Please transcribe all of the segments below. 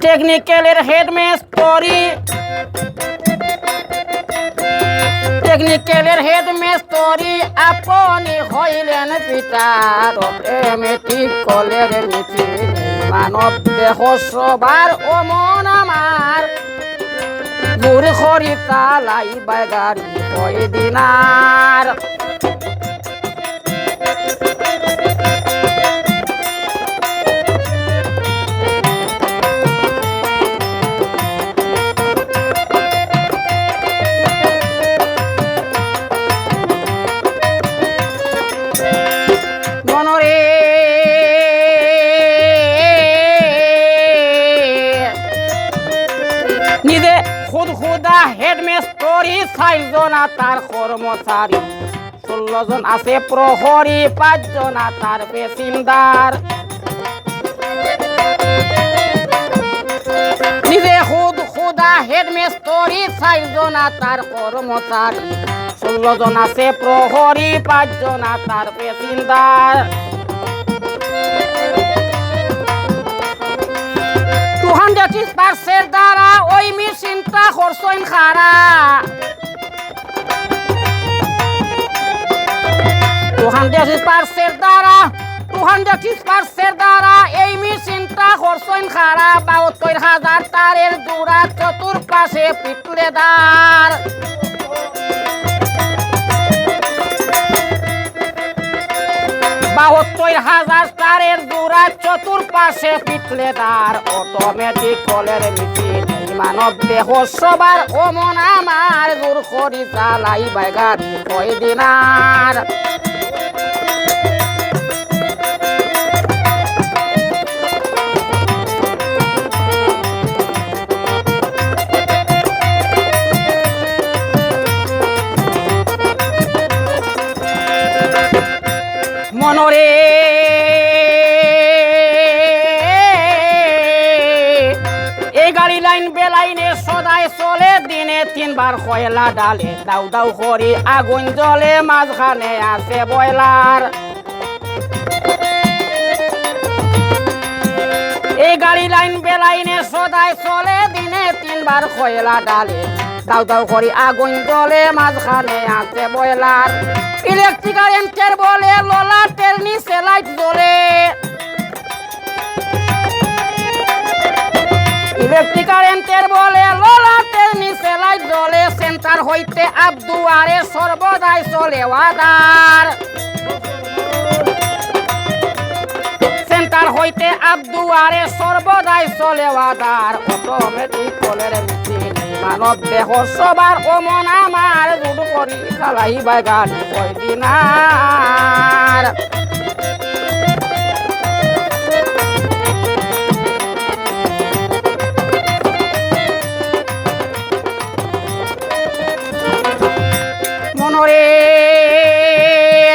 টেকনিক্যালের হেডমেস্টরি টেকনিক্যালের হেডমেস্টরি আপনি হইলেন পিতা মেট্রিক কলের মিছিল মানব দেহ সবার ও মন আমার দূর করি চালাই বাগারি কয়দিনার নিজে খুদ খুদা হেডমেস্টরি 6 জন তার কর্মচারী 16 জন আছে প্রহরী 5 জন তার পেশিনদার নিজে খুদ খুদা হেডমেস্টরি 6 জন তার কর্মচারী 16 জন আছে প্রহরী 5 জন তার পেশিনদার 200% দ্বারা ওই মেশিনটা খরচইন খারা 200% দ্বারা এই মেশিনটা খরচইন খারা 72,000 তারের জোড়া চতুর্পাশে পিতলেদার 72,000 তারের জোড়া চতুর্পাশে পিতলেদার অটোমেটিক কলের মিছিল মানব দেহ সবার ও মন আমার দূর করি চালাই বাগারি কয়দিনার মনরে এই গাড়ি লাইন বেলাইনে সদায় চলে দিনে 3 বার কয়লা ডালে দাউ দাউ করি আগুন জ্বলে মাঝখানে আছে বয়লার এই গাড়ি লাইন বেলাইনে সদায় চলে দিনে 3 বার কয়লা ডালে দাউ দাউ করি আগুন জ্বলে মাঝখানে আছে বয়লার ইলেকট্রিক কারেন্টের বলে ললাটের নিচে লাইট জ্বলে ইলেকট্রিক কারেন্টের বলে ললাটের নিচে লাইট জ্বলে সেন্টার হইতে আবদুয়ারে সর্বদাই চলে ওয়াদার সেন্টার হইতে আবদুয়ারে সর্বদাই চলে ওয়াদার অটোমেটিক কলের মিছিল মানব দেহ সবার ও মন আমার জুড় করি চালাই বাগারি কয়দিনার মনরে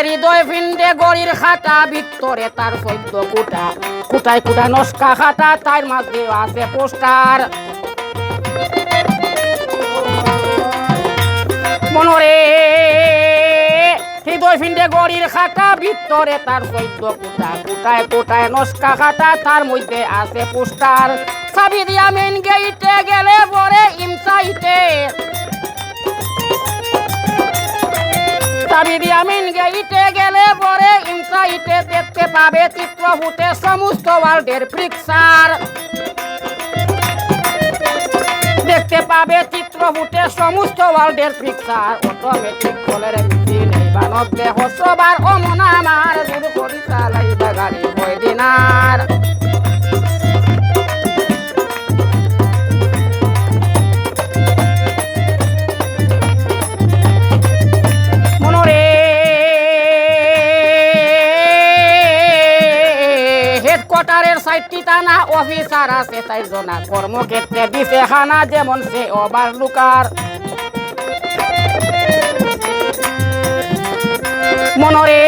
হৃদয় ফিন্ডে গড়ির খাটা ভিতরে তার 14 কুটা কুটায় কুটায় নস্কা খাটা তার মাঝে আছে পোস্টার মনরে হৃদয় ফিন্ডে গড়ির খাটা ভিতরে তার 14 কুটা কুটায় কুটায় নস্কা খাটা তার মধ্যে আছে পোস্টার চাবি দিয়া মেন গেইটে গেলে পরে ইমসাইটে চাবি দিয়া মেন গেইটে গেলে পরে ইমসাইটে দেখতে পাবে চিত্র ফুটে সমস্ত ওয়ার্ল্ডের পিকচার দেখতে পাবে চিত্র ফুটে সমস্ত ওয়ার্ল্ডের পিকচার অটোমেটিক কলের মিছিল মানব দেহ সবার ও মন আমার দূর করি চালাই বাগারি কয়দিনার মনরে হেডকোয়ার্টারের 60টি থানা অফিসার আছে 4 জন কর্মক্ষেত্রে দিছে খানা যেমন সে ওভারলুকার মনরে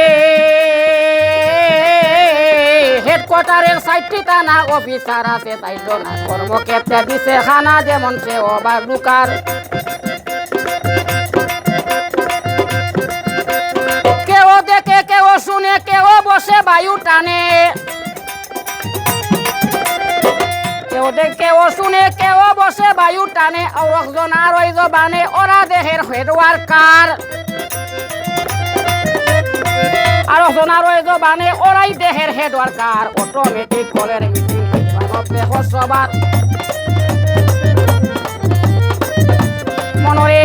হেডকোয়ার্টারের 60টি থানা অফিসার আছে 4 জন কর্মক্ষেত্রে দিছে খানা যেমন সে ওভারলুকার কেউ দেখে কেউ শুনে কেউ বসে বায়ু টানে কেউ শুনে কেউ বসে বায়ু টানে অরজন আর ওই জবানে ওরা দেহের হেডওয়ার কার আর ওজন আর ওই জবানে ওরাই দেহের হেডওয়ার কার অটোমেটিক কলের মিটিং দেহ সবার মনরে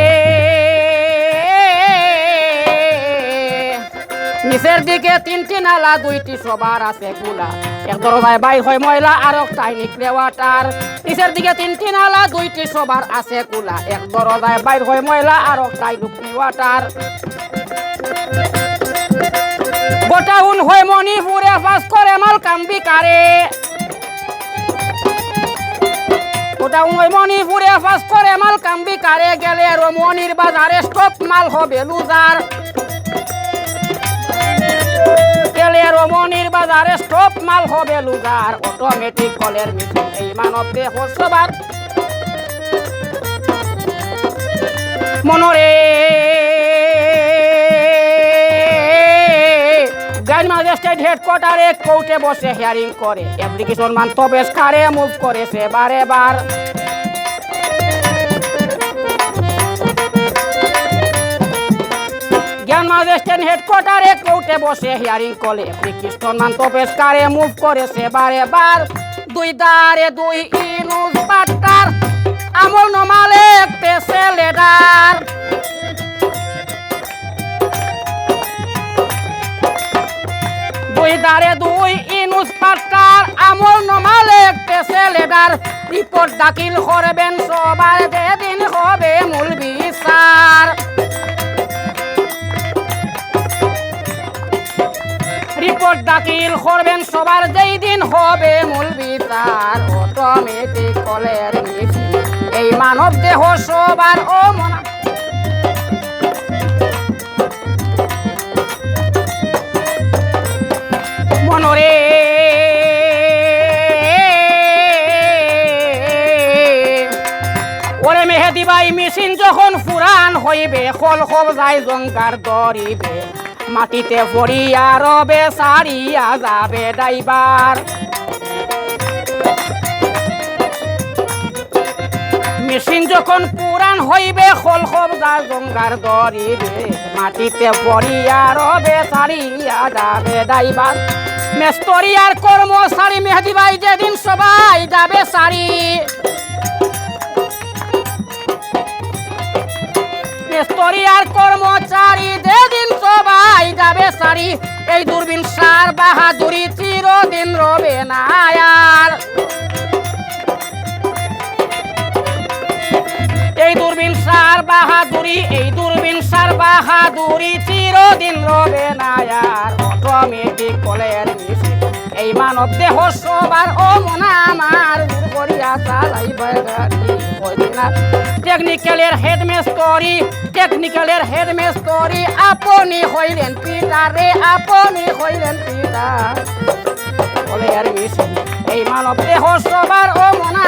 নিচের দিকে তিনটি নালা দুইটি সবার আছে কুলা এক দরজায় বাই হয় ময়লা আর একটাই নিকলে ওয়াটার নিচের দিকে তিনটি নালা দুইটি সবার আছে কুলা এক দরজায় বাইর হয় ময়লা আর একটাই লুকনি ওয়াটার গোটাউন হয় মণিপুরে পাস করে মাল কাম্বি কারে গোটাউন হয় মণিপুরে পাস করে মাল কাম্বি কারে গেলে রমণীর বাজারে স্টপ মাল হবে লুজার গেলে রমণীর বাজারে স্টপ মাল হবে লুজার অটোমেটিক কলের মিটিং এই মানব দেহ সবার মনরে গাইড ম্যাজিস্ট্রেট হেডকোয়ার্টারে কোর্টে বসে হিয়ারিং করে অ্যাপ্লিকেশন মান তবে কারে মুভ করে সে বারে বার জ্ঞান ম্যাজিস্ট্রেট হেডকোয়ার্টারে কোর্টে বসে হিয়ারিং করে অ্যাপ্লিকেশন মান তবে কারে মুভ করে সে বারে বার দুই দাঁড়ে দুই ইনুস পাট্টার আমল নমালে পেছে লেডার দুই দাঁড়ে দুই ইনুস পাট্টার আমল নমালে পেছে লেডার রিপোর্ট দাখিল করবেন সবার যেদিন হবে মূল বিচার রিপোর্ট দাখিল করবেন সবার যেই দিন হবে মূল বিচার অটোমেটিক কলের মিটিং এই মানব দেহ সবার ও মনা মনরে ওরে মেহেদি ভাই মেশিন যখন ফুরান হইবে খল খল যায় জঙ্গার দরিবে মাটিতে পড়িয়া রবে সারিয়া যাবে ড্রাইভার মেশিন যখন পুরান হইবে খল খল যায় জঙ্গার দরিবে মাটিতে পড়িয়া রবে সারিয়া যাবে ড্রাইভার মেস্তরি আর কর্মচারী মেহেদি ভাই যেদিন সবাই যাবে সারি মেস্তরি আর কর্মচারী যেদিন সবাই যাবে সারি এই দূরবীন সার বাহাদুরি চিরদিন রবে না আর এই দূরবীন সার বাহাদুরি এই দূরবীন সার বাহাদুরি চিরদিন রবে না আর অটোমেটিক কলের মিটিং এই মানব দেহ সবার ও মনা আমার দূর করিয়া চালাইবে গাড়ি টেকনিক্যালের হেডমেস্তরি আপনি হইলেন পিতা রে আপনি হইলেন পিতা কলের মিটিং এই মানব দেহ সবার ও মনা